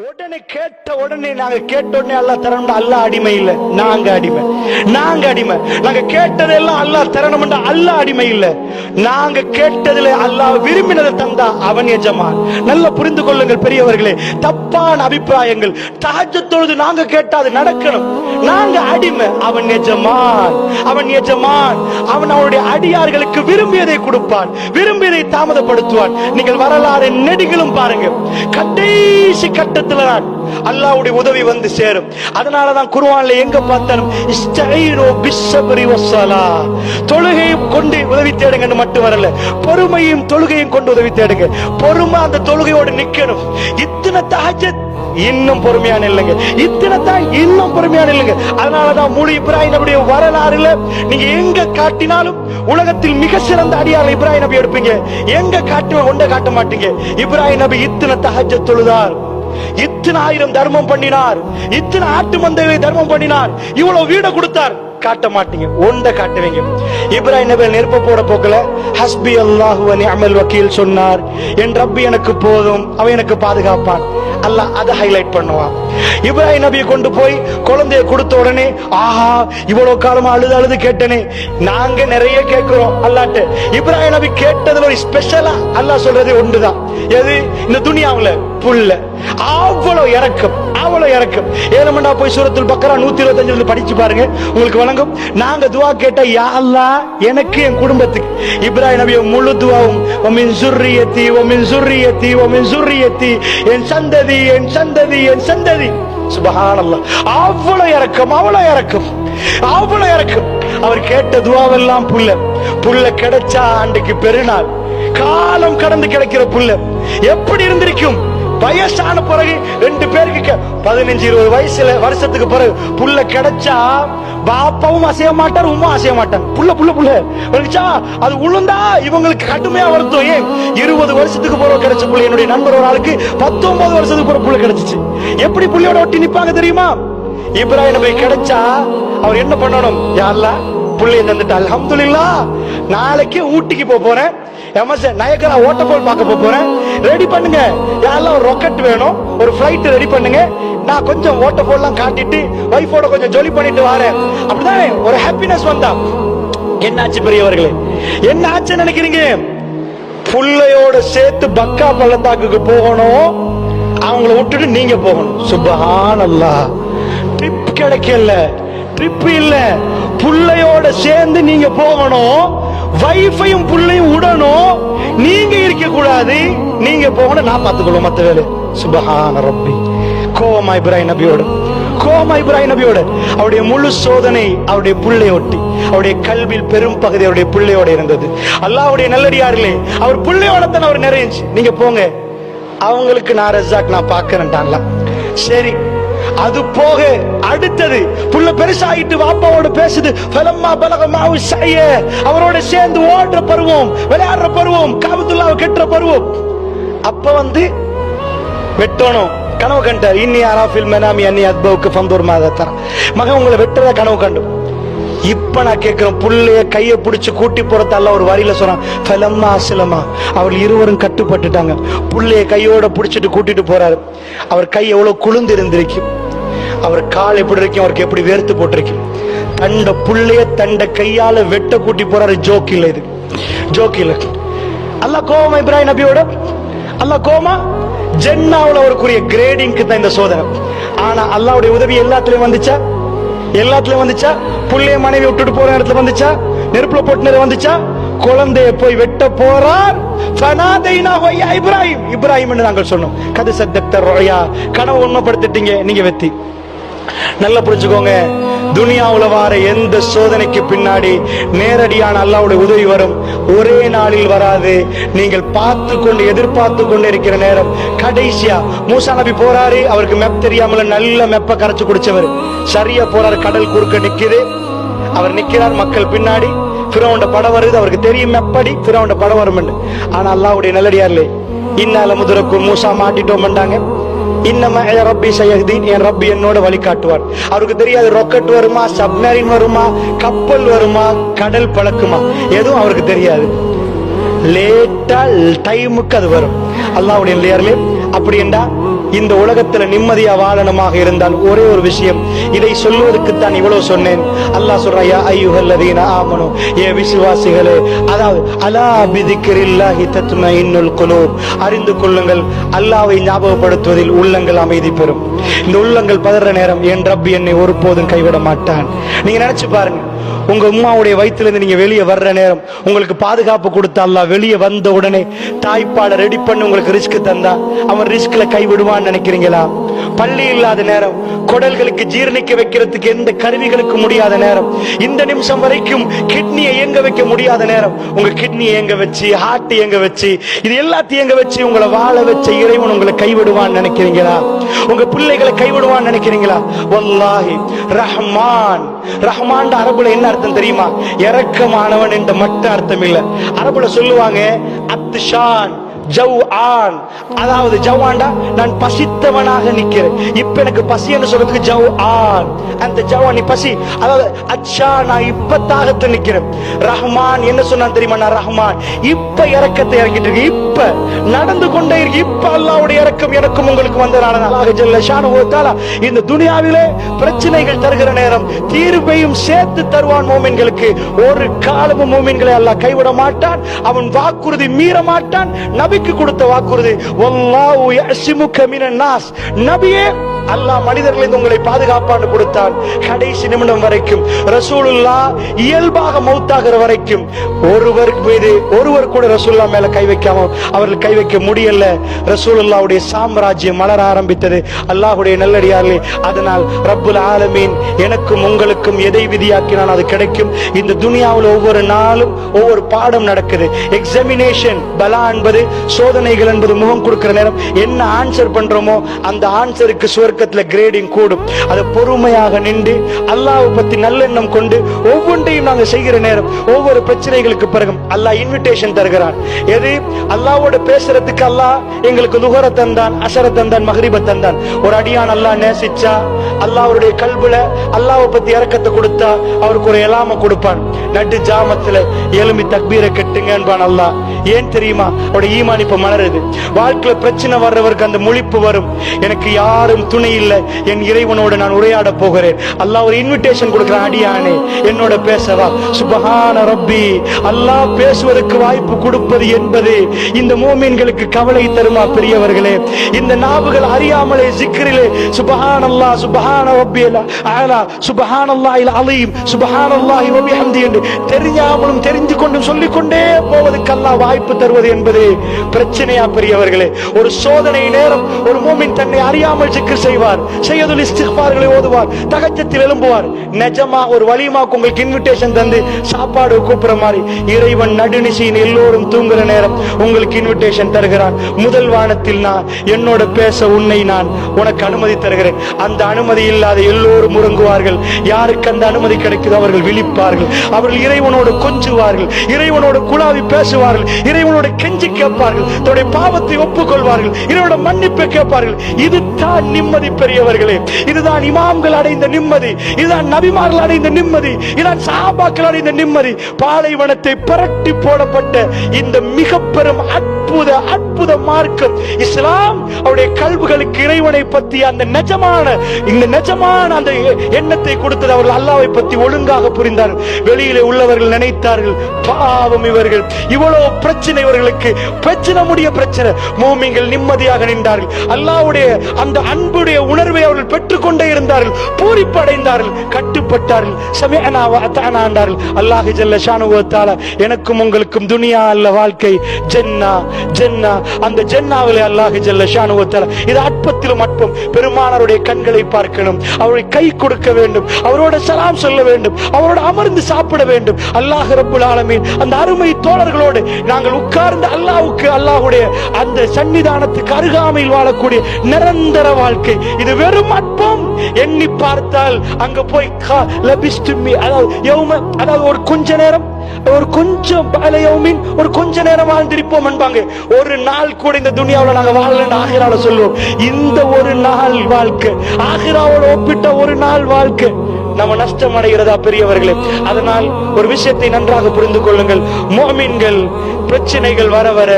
உடனே கேட்ட உடனே நாங்க கேட்ட உடனே அல்லாஹ் தரணும். அல்லாஹ் அடிமை இல்ல, நாங்க அடிமை. நாங்க அடிமை. நாங்க கேட்டதெல்லாம் அல்லாஹ் தரணும். அல்லாஹ் அடிமை இல்ல, நாங்க கேட்டதுல அல்லாஹ் விரும்பினதை தந்தா அவன் எஜமான். நல்லா புரிந்து கொள்ளுங்கள் பெரியவர்களே. தப்பான அபிப்பிராயங்கள். தஹஜ்ஜத் தொழுது நாங்க கேட்டா அது நடக்கணும். நாங்க அடிமை, அவன் எஜமான். அவன் எஜமான். அவன் அவனுடைய அடியார்களுக்கு விரும்பியதை கொடுப்பான், விரும்பியதை தாமதப்படுத்துவான். நீங்கள் வரலாறு நெடுகிலும் பாருங்க, கடைசி கட்டத்தில் அல்லாஹ்வுடைய உதவி வந்து சேரும். அதனாலதான் குர்ஆன்ல எங்க பார்த்தாலும் இஸ்தஈனு பிஸ்ஸப்ரி வஸ்ஸலாத், தொழுகையும் கொண்டு உதவி தேடுங்கன்னு மட்டும் வரல, பொறுமையும் தொழுகையும் கொண்டு உதவி தேடுங்க. பொறுமை அந்த தொழுகையோடு நிக்கணும். இத்தனை தஹஜ்ஜத் இன்னும் பொறுமையான இல்லைங்க, இத்தனை தான் இன்னும் பொறுமையான இல்லைங்க. அதனாலதான் முழு இப்ராஹிம் நபியுடைய வரலாறுல நீங்க எங்க காட்டினாலும் உலகத்தில் மிக சிறந்த அடியார் இப்ராஹிம் நபி எடுப்பீங்க. எங்க காட்டுவ ஒன்றை காட்ட மாட்டீங்க. இப்ராஹிம் நபி இத்தனை தஹஜ்ஜத் தொழுதார், இத்தனை 1000 தர்மம் பண்ணினார், இத்தனை ஆட்டு மந்தைகளை தர்மம் பண்ணினார், இவ்வளவு வீட கொடுத்தார், காட்ட மாட்டீங்க. ஒன்றை காட்டுவீங்க. இப்ராஹிம் நபி நெருப்பு போட போக்கல ஹஸ்பி அல்லாஹு வ நிஅமல் வக்கீல் சொன்னார். என் ரப்பி எனக்கு போதும், அவன் எனக்கு பாதுகாப்பான். அல்லாஹ் அதை ஹைலைட் பண்ணுவான். இப்ராஹிம் நபியை கொண்டு போய் குழந்தைய கொடுத்த உடனே ஆஹா இவ்வளவு காலமா அழுது அழுது கேட்டனே. நாங்க நிறைய கேட்கிறோம் அல்லாஹ்ட்ட. இப்ராஹிம் நபி கேட்டதுல ஒரு ஸ்பெஷலா அல்லாஹ் சொல்றது ஒன்றுதான். எது? இந்த துனியாவுல புல்ல. அவ்வளவு இறக்கம், அவ்வளவு இறக்கம். ஏலமண்டா போய் சூரத்துல் பக்ரா 125 படிச்சு பாருங்க, உங்களுக்கு வழங்கும். நாங்க துவா கேட்டா யா அல்லாஹ் எனக்கு என் குடும்பத்துக்கு. இப்ராஹிம் நபிய முழு துவாவும் வமின் ஸுர்ரியத்தி வமின் ஸுர்ரியத்தி வமின் ஸுர்ரியத்தி, என் சந்ததி என் சந்ததி என் சந்ததி. சுப்ஹானல்லாஹ். அவ்வளவு இறக்கம், அவ்வளவு இறக்கம், அவ்வளவு இறக்கம். அவர் கேட்ட துவாவெல்லாம் புல்ல. புல்ல கிடைச்சா அன்றைக்கு பெருநாள். காலம் கடந்து கிடைக்கிற புல்ல எப்படி இருந்திருக்கும்? வயசான பிறகு 2 பேருக்கு 15-20 வயசுல வருஷத்துக்கு பிறகு புல்ல கிடைச்சா பாப்பாவும் அசைய மாட்டார், உமா அசைய மாட்டாங்க. புல்ல புல்ல புல்ல கிடைச்சா அது உளுந்தா இவங்களுக்கு கடுமையா வருத்தம். ஏன் 20 வருஷத்துக்கு பிறகு கிடைச்ச புள்ள. என்னுடைய நண்பர் ஒரு ஆளுக்கு 19 வருஷத்துக்கு பிறகு புல்ல கிடைச்சிச்சு. எப்படி புள்ளியோட ஒட்டி நிப்பாங்க தெரியுமா? இப்ராஹிம் நபி கிடைச்சா அவர் என்ன பண்ணணும்? யா அல்லாஹ் புள்ளைய தந்துட்டு அல்ஹம்துலில்லாஹ், நாளைக்கு ஊட்டிக்கு போறேன், நயகரா வாட்டர்ஃபால் பார்க்க போறேன், ரெடி பண்ணுங்க. யாரெல்லாம் ஒரு ராக்கெட் வேணும், ஒரு ஃபிளைட் ரெடி பண்ணுங்க, நான் கொஞ்சம் வாட்டர்ஃபால்லாம் காட்டிட்டு வைஃபோட கொஞ்சம் ஜொலி பண்ணிட்டு வரேன். அப்படிதான் ஒரு ஹாப்பினஸ் வந்தா. என்னாச்சு பெரியவர்களே? என்ன ஆச்சு நினைக்கிறீங்க? புள்ளையோட சேர்த்து பக்கா பள்ளத்தாக்குக்கு போகணும், அவங்கள விட்டுட்டு நீங்க போகணும். சுப்ஹானல்லாஹ். ட்ரிப் கிடைக்கல, ட்ரிப் இல்ல, புள்ளையோட சேர்ந்து நீங்க போகணும், வைஃபையும் புள்ளையும் விடணும், நீங்க இருக்க கூடாது, நீங்க போகணும், நான் பார்த்துக்கொள்ளும் மத்த வேலை. சுப்ஹான ரப்பி. கோமா இப்ராஹிம் நபியோட, கோமா இப்ராஹிம் நபியோட. அவருடைய முழு சோதனை அவருடைய புள்ளையொட்டி. அவருடைய கல்வியில் பெரும் பகுதி அவருடைய புள்ளையோட இருந்தது. அல்லாஹ்வுடைய நல்லடியார்களே, அவர் புள்ளையோட தான் அவர் நிறைஞ்சி. நீங்க போங்க, அவங்களுக்கு நான் ரஸாக் நான் பார்க்கறேன்டான்ல. சரி, அது போக அடுத்தது புள்ள பெருசாயிட்டு வாப்பாவோட பேசுது. ஃபலம்மா பலக மாவு ஸய்ய, அவரோட சேர்ந்து ஓடுற பருவம், விளையாடுற பருவம், காபத்துல்லாஹ் கெட்டுற பருவம். அப்ப வந்து வெட்டணும் கனவு கண்டார். இன்னி அராஃபில் மனாமி அன்னி அத்பவுக்கு ஃபந்தூர் மாதத்தா, மகன் உங்களை வெட்டுறத கனவு கண்டு. இப்ப நான் கேட்கிறேன், புள்ளைய கையை பிடிச்சு கூட்டி போறத அல்லாஹ் ஒரு வரியில சொல்றான். ஃபலம்மா அஸ்லமா, அவர் இருவரும் கட்டுப்பட்டுட்டாங்க. புள்ளைய கையோட பிடிச்சிட்டு கூட்டிட்டு போறாரு. அவர் கை எவ்வளவு குளிர்ந்து இருந்திருக்கு, அவர் கால் எப்படி இருக்கும், அவருக்கு எப்படி வேர்த்து போட்டிருக்கு. தண்ட புள்ளைய தண்ட கையால வெட்ட கூட்டி போறாரு. ஜோக் இல்ல, இது ஜோக் இல்ல. அல்லாஹ் கோமா இப்ராஹிம் நபியோட. அல்லாஹ் கோமா ஜன்னாவுல அவருக்குரிய கிரேடிங்க்கு தான் இந்த சோதனை. ஆனா அல்லாஹ்வுடைய உதவி எல்லாத்துலயும் வந்துச்சா? எல்லாத்துலயும் வந்துச்சா? புள்ளைய மனைவி விட்டுட்டு போற இடத்துல வந்துச்சா? நெருப்புல போட்டு வந்துச்சா? குழந்தைய போய் வெட்ட போறார். இப்ராஹிம் இப்ராஹிம் என்று நாங்கள் சொன்னோம். கது சத்தக்த ரோயா, கனவு உண்மைப்படுத்திட்டீங்க, நீங்க வெத்தி. நல்லா புரிஞ்சுக்கோங்க, துனியாவுல வார எந்த சோதனைக்கு பின்னாடி நேரடியான அல்லாஹ்வுடைய உதவி வரும். ஒரே நாளில் வராது. நீங்கள் பார்த்து கொண்டு எதிர்பார்த்து கொண்டு இருக்கிற நேரம். கடைசியா மூசா நபி போறாரு, அவருக்கு மெப் தெரியாமல நல்ல மெப்ப கரைச்சு குடிச்சவர். சரியா போறாரு, கடல் குறுக்க நிக்குது, அவர் நிக்கிறார், மக்கள் பின்னாடி. ஃபிரௌன்ட படம் வருது, அவருக்கு தெரியும் எப்படி ஃபிரௌன்ட படம் வரும். ஆனா அல்லாஹ்வுடைய நல்லடியார்களே, இன்னால முதரக்கு மூசா மாட்டிட்டோம் பண்ணாங்க. இன்னமா ரப்பி சயஹ்தீன், என் ரப்பி என்னோட வழி காட்டுவார். அவருக்கு தெரியாது ராக்கெட் வருமா, சப்மரீன் வருமா, கப்பல் வருமா, கடல் பழக்குமா, எதுவும் அவருக்கு தெரியாது. லேட்டா டைமுக்கு அது வரும். அல்லாஹ்வுடைய நல்லடியார்களே, அப்படி என்றா இந்த உலகத்துல நிம்மதியா வாழணுமாக இருந்தால் ஒரே ஒரு விஷயம், இதை சொல்வதற்கு தான் இவ்வளவு சொன்னேன். அல்லாஹ் சொல்றான், யா அய்யுஹல்லதீன ஆமனு, ஏ விசுவாசிகளே, அதாவது அலா பிதிக்ரில்லாஹி தத்மஇன்னுல் குலூப், அறிந்து கொள்ளுங்கள், அல்லாஹ்வை ஞாபகப்படுத்துவதில் உள்ளங்கள் அமைதி பெறும். இந்த உள்ளங்கள் பதற நேரம் என் ரப்பி என்னை ஒருபோதும் கைவிட மாட்டான். நீங்க நினைச்சு பாருங்க, உங்க அம்மாவுடைய வயிற்றிலிருந்து நீங்க வெளியே வர்ற நேரம் உங்களுக்கு பாதுகாப்பு கொடுத்த அல்லாஹ் வெளியே வந்த உடனே தாய்ப்பாலை ரெடி பண்ணி உங்களுக்கு ரிஸ்க் தந்தா அவன் ரிஸ்க்ல கைவிடுவான்னு நினைக்கிறீங்களா? பள்ளி இல்லாத நேரம், குடல்களுக்கு ஜீரணிக்க வைக்கிறதுக்கு எந்த கருவிகளுக்கு முடியாத நேரம், இந்த நிமிஷம் வரைக்கும் கிட்னியை இயங்க வைக்க முடியாத நேரம், உங்க கிட்னி இயங்க வச்சு, ஹார்ட் இயங்க வச்சு, இது எல்லாத்தையும் இயங்க வச்சு உங்களை வாழ வச்ச இறைவன் உங்களை கைவிடுவான்னு நினைக்கிறீங்களா? உங்க பிள்ளைகளை கைவிடுவான்னு நினைக்கிறீங்களா? வல்லாஹி ரஹ்மான், ரஹ்மான் அரபுல என்ன அர்த்தம் தெரியுமா? இரக்கமானவன் என்ற மட்டும் அர்த்தம் இல்ல. அரபுல சொல்லுவாங்க அத்ஷான் ஜவ்ஆன், அதாவது ஜவ்ஆன்டா நான் பசித்தவனாக நிக்கிறேன், இப்ப எனக்கு பசின்னு சொல்றதுக்கு ஜவ்ஆன், அந்த ஜவ்ஆன் பசி, அதாவது அச்சா நான் இப்ப தாகத்தை நிக்கிறேன். ரஹ்மான் என்ன சொன்னான் தெரியுமா? நான் ரஹ்மான் இப்ப இரக்கத்தை இறக்கிட்டு இருக்கு, இப்ப நடந்து கொண்டே இருக்கு, இப்ப அல்லாஹ்வுடைய இரக்கம் எனக்கும் உங்களுக்கு வந்ததால அல்லாஹ் ஜல்ல ஷானுஹு வ தஆலா இந்த துனியாவிலே பிரச்சனைகள் தருகிற நேரம் தீர்வையும் சேர்த்து தருவான். மூமின்களுக்கு ஒரு காலமும் மூமின்களை அல்லாஹ் கைவிட மாட்டான், அவன் வாக்குறுதி மீற மாட்டான். நபிக்கு கொடுத்த வாக்குறுதி, வல்லாஹு யஸ்முக மினன் நாஸ், நபியே அல்லாஹ் மனிதர்களிலிருந்து உங்களை பாதுகாப்பான்னு கொடுத்தான். கடைசி நிமிடம் வரைக்கும் ரசூலுல்லாஹ் இயல்பாக மௌத்தாகிற வரைக்கும் ஒருவர் கூட ரசூலுல்லாஹ் மேல கை வைக்காம அவர்கள் கை வைக்க முடியல. ரசூலுல்லாஹ்வுடைய சாம்ராஜ்யம் மலர ஆரம்பித்தது. அல்லாஹ்வுடைய நல்லடியார்களே, அதனால் ரப்புல் ஆலமீன் எனக்கும் உங்களுக்கும் எதை விதியாக்கினான் அது கிடைக்கும். இந்த துனியாவில் ஒவ்வொரு நாளும் ஒவ்வொரு பாடம் நடக்குது. எக்ஸாமினேஷன், பலா என்பது சோதனைகள் என்பது முகம் கொடுக்கிற நேரம் என்ன ஆன்சர் பண்றோமோ அந்த ஆன்சருக்கு சுவர்க்கத்துல கிரேடிங் கூடும். அதை பொறுமையாக நின்று அல்லாஹ்வை பத்தி நல்லெண்ணம் கொண்டு ஒவ்வொன்றையும் நாங்க செய்கிற நேரம் ஒவ்வொரு பிரச்சனைகளுக்கு பிறகு அல்லாஹ் இன்விடேஷன் தருகிறான். எது? அல்லாஹ்வோட பேசுறதுக்கு அல்லாஹ் எங்களுக்கு லுஹர தந்தான், அஸர தந்தான், மக்ரிப தந்தான். ஒரு அடியான் அல்லாஹ் நேசிச்சா, அல்லாஹ்வுடைய கல்புல அல்லாஹ்வை பத்தி இரக்கத்தை கொடுத்தா அவருக்கு ஒரு எலாம கொடுப்பான். நடு ஜாமத்துல எழும்பி தக்பீரை கட்டுங்க என்பான் அல்லாஹ். ஏன் தெரியுமா? அவருடைய ஈமான் இப்ப மலருது. வாழ்க்கையில பிரச்சனை வர்றவருக்கு அந்த முழிப்பு வரும், எனக்கு யாரும் துணை இல்லை, என் இறைவனோடு நான் உரையாட போகிறேன். அல்லாஹ் ஒரு இன்விடேஷன் கொடுக்கிறான், அடியானே என்னோட பேசவா. சுப்ஹான ரப்பி, அல்லாஹ் பேசுவதற்கு வாய்ப்பு கொடுப்பது என்பது இந்த மூமின்களுக்கு கவலை தருமா? பெரியவர்களே, இந்த நாவுகள் அறியாமலே ஜிக்ரிலே சுப்ஹானல்லாஹ் சுப்ஹான ரப்பியல் அலா சுப்ஹானல்லாஹில் அலீம் சுப்ஹானல்லாஹி வ பிஹம்தி என்று தெரியாமலும் தெரிந்து கொண்டும் சொல்லிக்கொண்டே போவதற்கு அல்லாஹ் வாய்ப்பு தருவது என்பது பிரச்சனையா? பெரியவர்களே, ஒரு சோதனை நேரம் ஒரு மூமின் தன்னை அறியாமல் ஜிக்ர் செய்வார், ஷையதுல் இஸ்திக்பார்களை ஓதுவார், தஹஜ்ஜத்தில் எழும்புவார். நிஜமா ஒரு வலிமாக்கு உங்களுக்கு இன்விடேஷன் தந்து சாப்பாடு கூப்பிடுற மாதிரி இறைவன் நடுநிசையின் எல்லோரும் தூங்குற நேரம் உங்களுக்கு இன்விடேஷன் தருகிறான். முதல் வானத்தில் நான் என்னோட பேச உன்னை நான் உனக்கு அனுமதி தருகிறேன். அந்த அனுமதி இல்லாத எல்லோரும் உறங்குவார்கள். யாருக்கு அந்த அனுமதி கிடைக்குதோ அவர்கள் விழிப்பார்கள், அவர்கள் இறைவனோடு கொஞ்சுவார்கள், இறைவனோடு குழாவி பேசுவார்கள், இறைவனோடு கெஞ்சி கேட்பார்கள், தன்னுடைய பாவத்தை ஒப்புக்கொள்வார்கள், இறைவனோட மன்னிப்பை கேட்பார்கள். இதுதான் நிம்மதி பெரியவர்களே, இதுதான் இமாம்கள் அடைந்த நிம்மதி, இதுதான் நபிமார்கள் அடைந்த நிம்மதி, இதுதான் சஹாபாக்கள் அடைந்த நிம்மதி. பாலைவனத்தை புரட்டி போடப்பட்ட இந்த மிக பெரும் அற்புத மார்க்கம் இஸ்லாம் அவருடைய கல்விகளுக்கு இறைவனை பற்றி அந்த நிஜமான அந்த எண்ணத்தை கொடுத்தது. அவர்கள் அல்லாஹ்வை பற்றி ஒழுங்காக புரிந்தார்கள். வெளியிலே உள்ளவர்கள் நினைத்தார்கள், பாவம் இவர்கள், இவ்வளவு பிரச்சனை இவர்களுக்கு, பிரச்சனை முடிய பிரச்சனை. மூமின்கள் நிம்மதியாக நின்றார்கள். அல்லாஹ்வுடைய அந்த அன்புடைய உணர்வை அவர்கள் பெற்றுக்கொண்டே இருந்தார்கள், பூரிப்படைந்தார்கள், கட்டுப்பட்டார்கள், சமிஅனா வ அத்தஅனா என்றார்கள். அல்லாஹ் ஜல்ல ஷானுஹு வ தஆலா எனக்கும் உங்களுக்கும் துனியா அல்ல வாழ்க்கை, ஜன்னா ஜன்னா, அந்த ஜன்னாவிலே அல்லாஹ் ஜல்ல ஷானுஹு வ தஆலா இது அற்பத்திலும் அற்பம். பெருமானாருடைய கண்களை பார்க்கணும், அவரை கை கொடுக்க வேண்டும், அவரோட சலாம் சொல்ல வேண்டும், அவரோட அமர்ந்து சாப்பிட வேண்டும். அல்லாஹ் ரப்புல் ஆலமீன் அந்த அருமை தோழர்களோடு நாங்கள் உட்கார்ந்து அல்லாஹ்வுக்கு அல்லாஹ்வுடைய அந்த சன்னிதானத்துக்கு அருகாமையில் வாழக்கூடிய நிரந்தர வாழ்க்கை. இது வெறும் அற்பம். எண்ணி பார்த்தால் அங்க போய் அதாவது ஒரு கொஞ்ச நேரம், ஒரு கொஞ்சம் ஒரு கொஞ்ச நேரம் வாழ்ந்திருப்போம் என்பாங்க. ஒரு நாள் கூட இந்த துனியாவில் நாங்க வாழலன்னு ஆகிரால சொல்லுவோம். இந்த ஒரு நாள் வாழ்க்கை ஆகிராவோட ஒப்பிட்ட ஒரு நாள் வாழ்க்கை நம்ம நஷ்டம் அடைகிறதா பெரியவர்களே? அதனால் ஒரு விஷயத்தை நன்றாக புரிந்து கொள்ளுங்கள். முஃமின்கள் பிரச்சனைகள் வர வர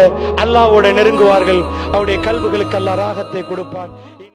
அல்லாஹ்வோட நெருங்குவார்கள். அவருடைய கல்புகளுக்கு அல்லாஹ் ராகத்தை கொடுப்பான்.